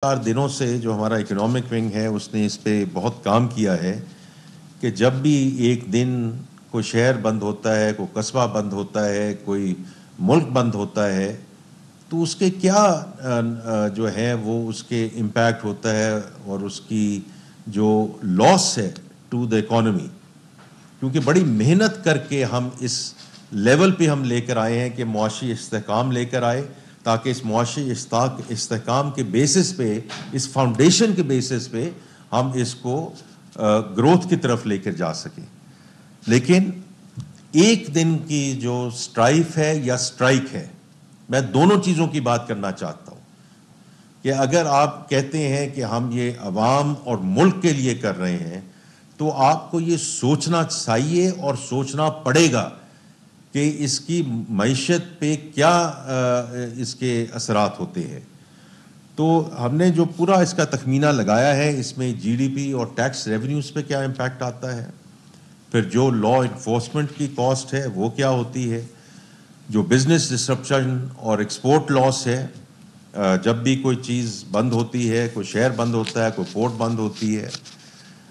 چار دنوں سے جو ہمارا اکنامک ونگ ہے اس نے اس پہ بہت کام کیا ہے کہ جب بھی ایک دن کوئی شہر بند ہوتا ہے، کوئی قصبہ بند ہوتا ہے، کوئی ملک بند ہوتا ہے، تو اس کے کیا جو ہے وہ اس کے امپیکٹ ہوتا ہے اور اس کی جو لاس ہے ٹو دا اکانومی. کیونکہ بڑی محنت کر کے ہم اس لیول پہ ہم لے کر آئے ہیں کہ معاشی استحکام لے کر آئے، تاکہ اس معاشی استحکام کے بیسس پہ، اس فاؤنڈیشن کے بیسس پہ ہم اس کو گروتھ کی طرف لے کر جا سکیں. لیکن ایک دن کی جو سٹرائف ہے یا سٹرائک ہے، میں دونوں چیزوں کی بات کرنا چاہتا ہوں کہ اگر آپ کہتے ہیں کہ ہم یہ عوام اور ملک کے لیے کر رہے ہیں تو آپ کو یہ سوچنا چاہیے اور سوچنا پڑے گا کہ اس کی معیشت پہ کیا اس کے اثرات ہوتے ہیں. تو ہم نے جو پورا اس کا تخمینہ لگایا ہے، اس میں جی ڈی پی اور ٹیکس ریونیوز پہ کیا امپیکٹ آتا ہے، پھر جو لا انفورسمنٹ کی کاسٹ ہے وہ کیا ہوتی ہے، جو بزنس ڈسرپشن اور ایکسپورٹ لاس ہے، جب بھی کوئی چیز بند ہوتی ہے، کوئی شہر بند ہوتا ہے، کوئی پورٹ بند ہوتی ہے،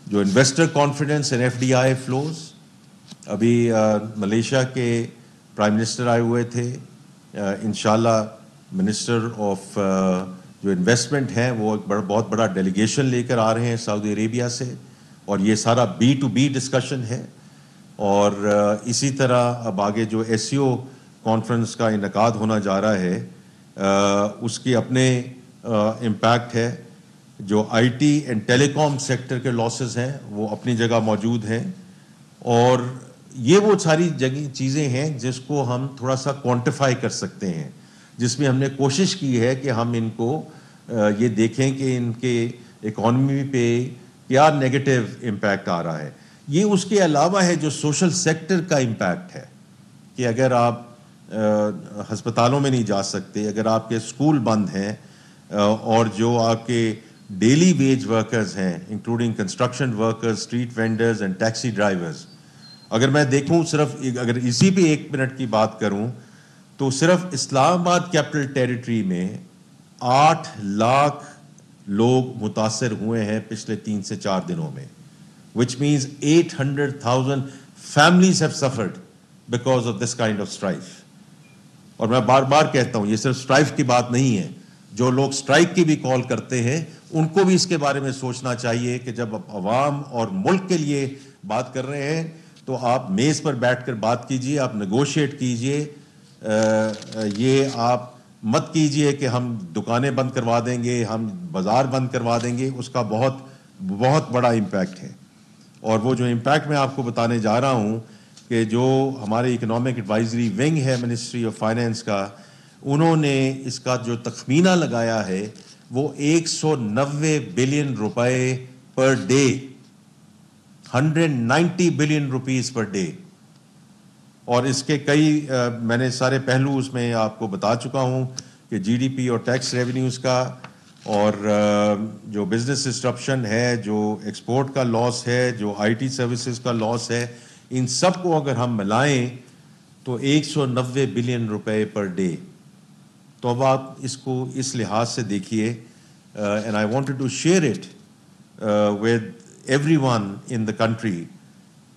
جو investor confidence and F D I flows. ابھی ملیشیا کے پرائم منسٹر آئے ہوئے تھے، انشاءاللہ منسٹر آف جو انویسٹمنٹ ہیں وہ ایک بہت بڑا ڈیلیگیشن لے کر آ رہے ہیں سعودی عربیہ سے، اور یہ سارا بی ٹو بی ڈسکشن ہے. اور اسی طرح اب آگے جو ایس سی او کانفرنس کا انعقاد ہونا جا رہا ہے، اس کی اپنے امپیکٹ ہے. جو I T and telecom sector کے لاسز ہیں وہ اپنی جگہ موجود ہیں، اور یہ وہ ساری چیزیں ہیں جس کو ہم تھوڑا سا کوانٹیفائی کر سکتے ہیں، جس میں ہم نے کوشش کی ہے کہ ہم ان کو یہ دیکھیں کہ ان کے اکانومی پہ کیا نیگیٹو امپیکٹ آ رہا ہے. یہ اس کے علاوہ ہے جو سوشل سیکٹر کا امپیکٹ ہے، کہ اگر آپ ہسپتالوں میں نہیں جا سکتے، اگر آپ کے اسکول بند ہیں، اور جو آپ کے ڈیلی ویج ورکرز ہیں including construction workers, street vendors and taxi drivers. اگر میں دیکھوں صرف اگر اسی پہ 1 منٹ کی بات کروں تو صرف اسلام آباد کیپٹل ٹیریٹری میں 8 لاکھ لوگ متاثر ہوئے ہیں پچھلے 3 سے 4 دنوں میں، which means 800,000 families have suffered because of this kind of strife. اور میں بار بار کہتا ہوں یہ صرف سٹرائف کی بات نہیں ہے، جو لوگ سٹرائک کی بھی کال کرتے ہیں ان کو بھی اس کے بارے میں سوچنا چاہیے کہ جب عوام اور ملک کے لیے بات کر رہے ہیں تو آپ میز پر بیٹھ کر بات کیجئے، آپ نیگوشیٹ کیجئے. یہ آپ مت کیجئے کہ ہم دکانیں بند کروا دیں گے، ہم بازار بند کروا دیں گے، اس کا بہت بہت بڑا امپیکٹ ہے. اور وہ جو امپیکٹ میں آپ کو بتانے جا رہا ہوں کہ جو ہمارے اکنامک ایڈوائزری ونگ ہے منسٹری آف فائنینس کا، انہوں نے اس کا جو تخمینہ لگایا ہے وہ 190 بلین روپے per day, 190 billion rupees per day. اور اس کے کئی میں نے سارے پہلو اس میں آپ کو بتا چکا ہوں کہ جی ڈی پی اور ٹیکس ریونیوز کا، اور جو بزنس ڈسرپشن ہے، جو ایکسپورٹ کا لاس ہے، جو آئی ٹی سروسز کا لاس ہے، ان سب کو اگر ہم ملائیں تو 190 بلین روپے پر ڈے. تو اب آپ اس کو اس لحاظ سے دیکھیے، and I wanted to share it with everyone in the country,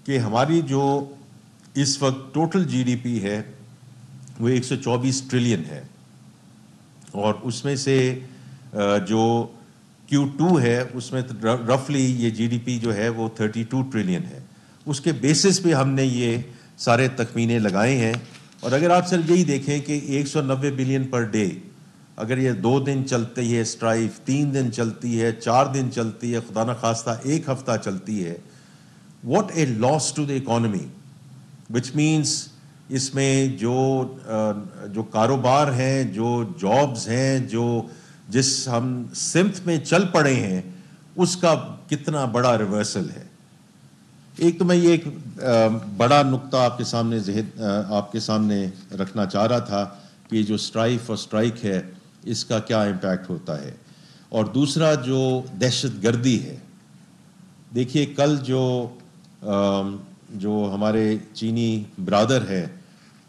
کہ ہماری جو اس وقت ٹوٹل جی ڈی پی ہے وہ 124 ٹریلین ہے، اور اس میں سے جو Q2 ہے اس میں رفلی یہ جی ڈی پی جو ہے وہ 32 ٹریلین ہے. اس کے بیسس پہ ہم نے یہ سارے تخمینے لگائے ہیں. اور اگر آپ صرف یہی دیکھیں کہ 190 بلین پر ڈے، اگر یہ 2 دن چلتی ہے سٹرائف، 3 دن چلتی ہے، 4 دن چلتی ہے، خدا نخواستہ 1 ہفتہ چلتی ہے، what a loss to the economy. Which means اس میں جو کاروبار ہیں، جو جابز ہیں، جو جس ہم سمت میں چل پڑے ہیں، اس کا کتنا بڑا ریورسل ہے. ایک تو میں یہ ایک بڑا نقطہ آپ کے سامنے رکھنا چاہ رہا تھا کہ یہ جو سٹرائف اور سٹرائک ہے اس کا کیا امپیکٹ ہوتا ہے. اور دوسرا جو دہشت گردی ہے، دیکھیے کل جو ہمارے چینی برادر ہیں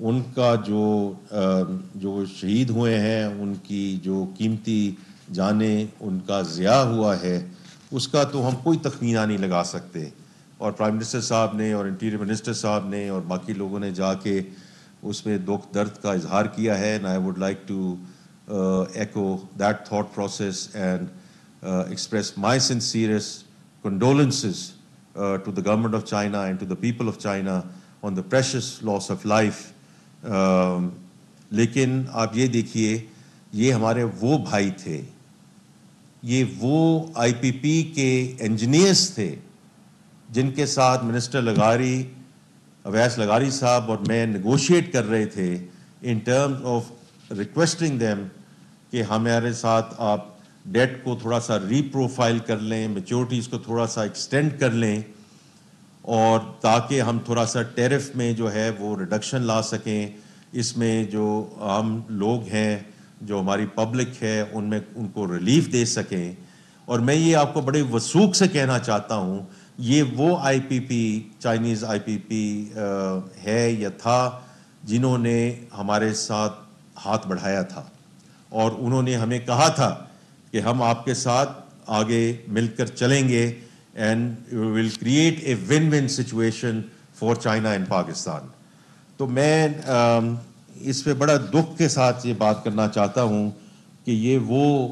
ان کا جو شہید ہوئے ہیں، ان کی جو قیمتی جانیں ان کا ضیاع ہوا ہے اس کا تو ہم کوئی تخمینہ نہیں لگا سکتے. اور پرائم منسٹر صاحب نے اور انٹیریئر منسٹر صاحب نے اور باقی لوگوں نے جا کے اس میں دکھ درد کا اظہار کیا ہے. And I would like to echo that thought process and express my sincerest condolences to the government of China and to the people of China on the precious loss of life. لیکن آپ یہ دیکھیے یہ ہمارے وہ بھائی تھے, یہ وہ آئی پی پی کے انجینئرس تھے جن کے ساتھ منسٹر لغاری, اویس لغاری صاحب اور میں نیگوشیٹ کر رہے تھے in terms of requesting them کہ ہمارے ساتھ آپ ڈیٹ کو تھوڑا سا ری پروفائل کر لیں, میچورٹیز کو تھوڑا سا ایکسٹینڈ کر لیں, اور تاکہ ہم تھوڑا سا ٹیرف میں جو ہے وہ ریڈکشن لا سکیں. اس میں جو عام لوگ ہیں, جو ہماری پبلک ہے, ان کو ریلیف دے سکیں. اور میں یہ آپ کو بڑے وثوق سے کہنا چاہتا ہوں, یہ وہ آئی پی پی, چائنیز آئی پی پی ہے یا تھا جنہوں نے ہمارے ساتھ ہاتھ بڑھایا تھا, اور انہوں نے ہمیں کہا تھا کہ ہم آپ کے ساتھ آگے مل کر چلیں گے and will create a one one situation for China and Pakistan. تو میں اس پہ بڑا دکھ کے ساتھ یہ بات کرنا چاہتا ہوں کہ یہ وہ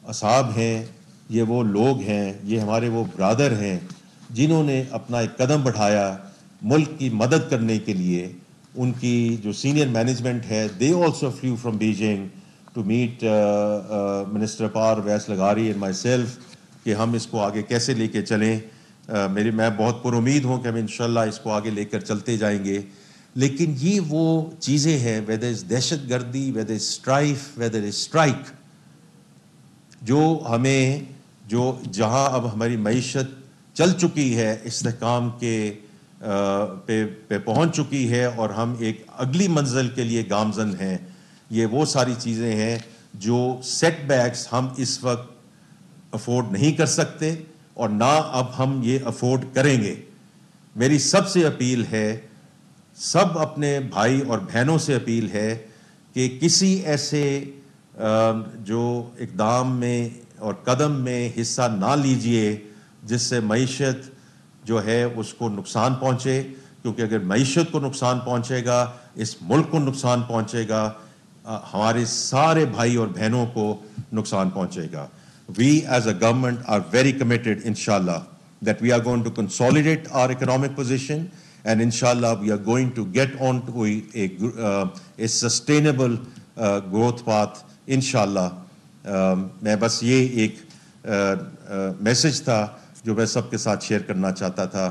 اصحاب ہیں, یہ وہ لوگ ہیں, یہ ہمارے وہ برادر ہیں جنہوں نے اپنا ایک قدم بڑھایا ملک کی مدد کرنے کے لیے. ان کی جو سینئر مینجمنٹ ہے, they also flew from Beijing to meet Minister Par, Awais Laghari and myself کہ ہم اس کو آگے کیسے لے کے چلیں. میں بہت پر امید ہوں کہ ہم انشاءاللہ اس کو آگے لے کر چلتے جائیں گے. لیکن یہ وہ چیزیں ہیں, whether it's دہشت گردی, whether it's strife, whether it's strike, جو ہمیں جہاں اب ہماری معیشت چل چکی ہے, استحکام کے پہ پہنچ چکی ہے, اور ہم ایک اگلی منزل کے لیے گامزن ہیں. یہ وہ ساری چیزیں ہیں جو سیٹ بیکس ہم اس وقت افورڈ نہیں کر سکتے, اور نہ اب ہم یہ افورڈ کریں گے. میری سب سے اپیل ہے, سب اپنے بھائی اور بہنوں سے اپیل ہے کہ کسی ایسے جو اقدام میں اور قدم میں حصہ نہ لیجئے جس سے معیشت جو ہے اس کو نقصان پہنچے, کیونکہ اگر معیشت کو نقصان پہنچے گا, اس ملک کو نقصان پہنچے گا, ہمارے سارے بھائی اور بہنوں کو نقصان پہنچے گا. We as a government are very committed, inshallah, that we are going to consolidate our economic position, and inshallah we are going to get on to a sustainable growth path, inshallah. میں بس یہ ایک message تھا جو میں سب کے ساتھ share کرنا چاہتا تھا.